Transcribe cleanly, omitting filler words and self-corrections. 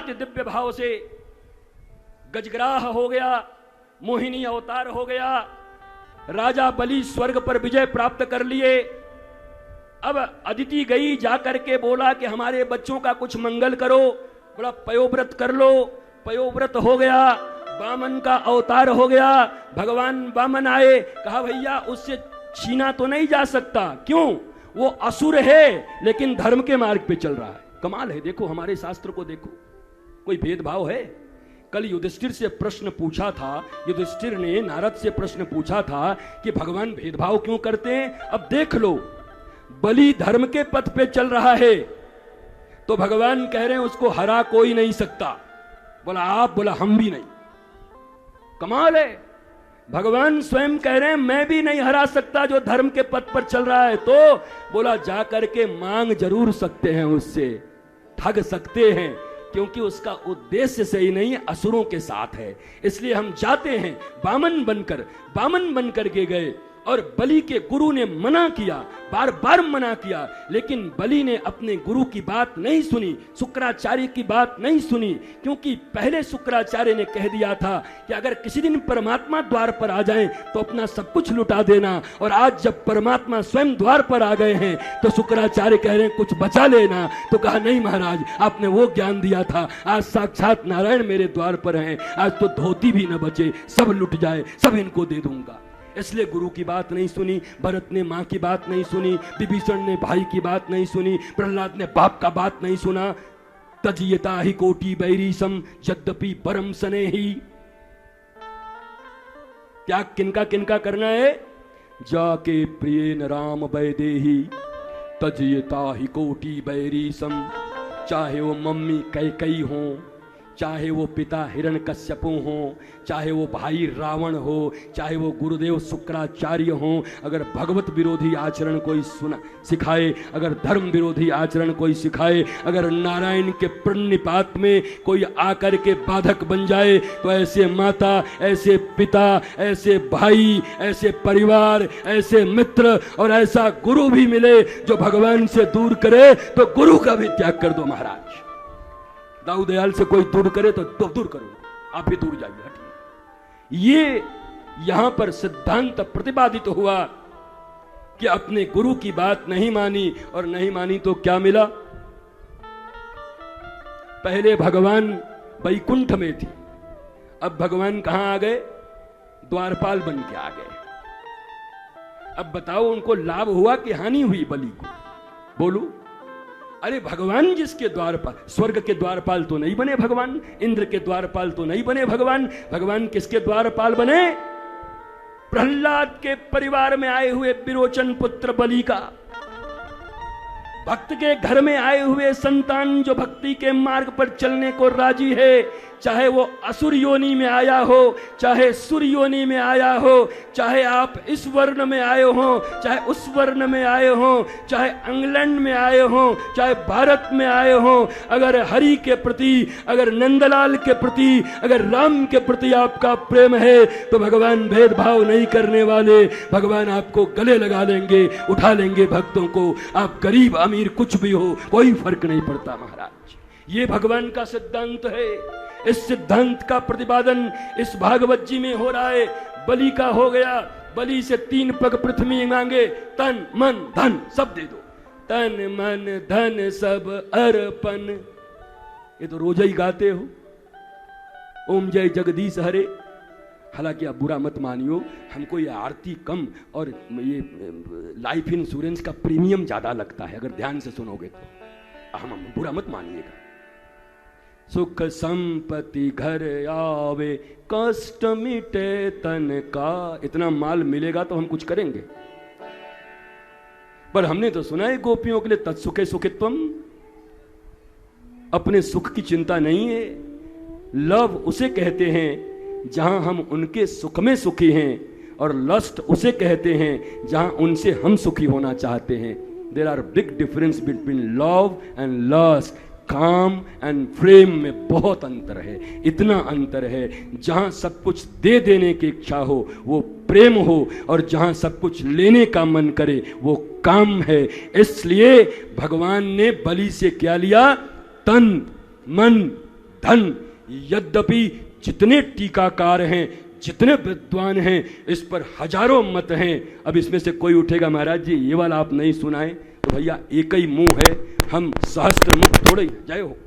अति दिव्य भाव से गजग्राह हो गया, मोहिनी अवतार हो गया। राजा बलि स्वर्ग पर विजय प्राप्त कर लिए। अब अदिति गई, जाकर के बोला कि हमारे बच्चों का कुछ मंगल करो, बड़ा पयोव्रत कर लो। पयोव्रत हो गया, वामन का अवतार हो गया। भगवान वामन आए, कहा भैया उससे छीना तो नहीं जा सकता। क्यों? वो असुर है लेकिन धर्म के मार्ग पे चल रहा है। कमाल है, देखो हमारे शास्त्र को देखो, कोई भेदभाव है? कल युधिष्ठिर से प्रश्न पूछा था, युधिष्ठिर ने नारद से प्रश्न पूछा था कि भगवान भेदभाव क्यों करते हैं? अब देख लो, बलि धर्म के पथ पे चल रहा है तो भगवान कह रहे हैं उसको हरा कोई नहीं सकता। बोला आप, बोला हम भी नहीं। कमाल है, भगवान स्वयं कह रहे हैं मैं भी नहीं हरा सकता जो धर्म के पथ पर चल रहा है। तो बोला जा करके मांग जरूर सकते हैं उससे, ठग सकते हैं, क्योंकि उसका उद्देश्य सही नहीं, असुरों के साथ है। इसलिए हम जाते हैं। वामन बनकर के गए और बलि के गुरु ने मना किया, बार बार मना किया, लेकिन बलि ने अपने गुरु की बात नहीं सुनी, शुक्राचार्य की बात नहीं सुनी। क्योंकि पहले शुक्राचार्य ने कह दिया था कि अगर किसी दिन परमात्मा द्वार पर आ जाएं तो अपना सब कुछ लुटा देना, और आज जब परमात्मा स्वयं द्वार पर आ गए हैं तो शुक्राचार्य कह रहे हैं कुछ बचा लेना। तो कहा नहीं महाराज, आपने वो ज्ञान दिया था, आज साक्षात नारायण मेरे द्वार पर हैं, आज तो धोती भी न बचे, सब लुट जाए, सब इनको दे दूंगा। इसलिए गुरु की बात नहीं सुनी, भरत ने मां की बात नहीं सुनी, विभीषण ने भाई की बात नहीं सुनी, प्रहलाद ने बाप का बात नहीं सुना। तजियता ही कोटि बैरीसम यद्यपि परम सने ही। त्याग किनका किनका करना है? जाके प्रिय न राम वैदेही तजियता ही कोटि बैरीसम। चाहे वो मम्मी कैकई हो, चाहे वो पिता हिरण्यकश्यपु हो, चाहे वो भाई रावण हो, चाहे वो गुरुदेव शुक्राचार्य हो, अगर भगवत विरोधी आचरण कोई सिखाए, अगर धर्म विरोधी आचरण कोई सिखाए, अगर नारायण के प्रणिपात में कोई आकर के बाधक बन जाए, तो ऐसे माता, ऐसे पिता, ऐसे भाई, ऐसे परिवार, ऐसे मित्र और ऐसा गुरु भी मिले जो भगवान से दूर करे तो गुरु का भी त्याग कर दो महाराज। दाऊ दयाल से कोई दूर करे तो दूर करो, आप भी दूर जाइए, हटिए। ये यहां पर सिद्धांत प्रतिपादित हुआ कि अपने गुरु की बात नहीं मानी, और नहीं मानी तो क्या मिला? पहले भगवान वैकुंठ में थी, अब भगवान कहां आ गए? द्वारपाल बन के आ गए। अब बताओ उनको लाभ हुआ कि हानि हुई बलि को? बोलो। अरे भगवान जिसके द्वारपाल, स्वर्ग के द्वारपाल तो नहीं बने भगवान, इंद्र के द्वारपाल तो नहीं बने भगवान। भगवान किसके द्वारपाल बने? प्रहलाद के परिवार में आए हुए विरोचन पुत्र बलि का, भक्त के घर में आए हुए संतान जो भक्ति के मार्ग पर चलने को राजी है। चाहे वो असुर योनि में आया हो, चाहे सूर्य योनि में आया हो, चाहे आप इस वर्ण में आए हो, चाहे उस वर्ण में आए हो, चाहे इंग्लैंड में आए हो, चाहे भारत में आए हो, अगर हरि के प्रति, अगर नंदलाल के प्रति, अगर राम के प्रति आपका प्रेम है तो भगवान भेदभाव नहीं करने वाले। भगवान आपको गले लगा लेंगे, उठा लेंगे भक्तों को। आप गरीब अमीर कुछ भी हो, कोई फर्क नहीं पड़ता महाराज। ये भगवान का सिद्धांत है। इस सिद्धांत का प्रतिपादन इस भागवत जी में हो रहा है। बलि का हो गया, बलि से 3 पग पृथ्वी मांगे, तन मन धन सब दे दो, तन मन धन सब अर्पण। ये तो रोज ही गाते हो, ओम जय जगदीश हरे। हालांकि आप बुरा मत मानियो, हमको ये आरती कम और ये लाइफ इंश्योरेंस का प्रीमियम ज्यादा लगता है, अगर ध्यान से सुनोगे तो। हम बुरा मत मानिएगा। सुख संपत्ति घर आवे, कष्ट मिटे तन का। इतना माल मिलेगा तो हम कुछ करेंगे, पर हमने तो सुना है गोपियों के लिए तत्सुखे सुखित्वम। अपने सुख की चिंता नहीं है। लव उसे कहते हैं जहां हम उनके सुख में सुखी हैं, और लस्ट उसे कहते हैं जहां उनसे हम सुखी होना चाहते हैं। There are big difference between love and lust. काम एंड फ्रेम में बहुत अंतर है। इतना अंतर है, जहां सब कुछ दे देने की इच्छा हो वो प्रेम हो, और जहां सब कुछ लेने का मन करे वो काम है। इसलिए भगवान ने बलि से क्या लिया? तन मन धन। यद्यपि जितने टीकाकार हैं, जितने विद्वान हैं, इस पर हजारों मत हैं। अब इसमें से कोई उठेगा महाराज जी ये वाला आप नहीं सुनाए, तो भैया एक ही मुंह है, हम सहस्त्र मुख थोड़े। जय हो।